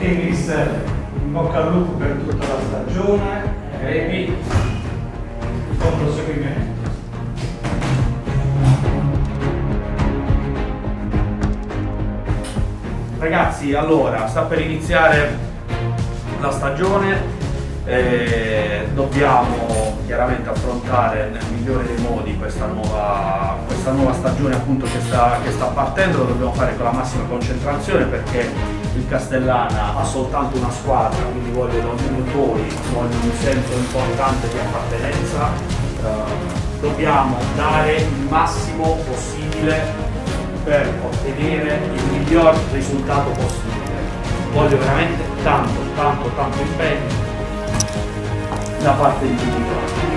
Ok mister, in bocca al lupo per tutta la stagione e buon proseguimento. Ragazzi, allora sta per iniziare la stagione, dobbiamo chiaramente affrontare nel migliore dei modi questa nuova stagione appunto che sta partendo. Lo dobbiamo fare con la massima concentrazione perché il Castellana ha soltanto una squadra, quindi vogliono minutori, vogliono un senso importante di appartenenza. Dobbiamo dare il massimo possibile per ottenere il miglior risultato possibile. Voglio veramente tanto impegno da parte di tutti quanti.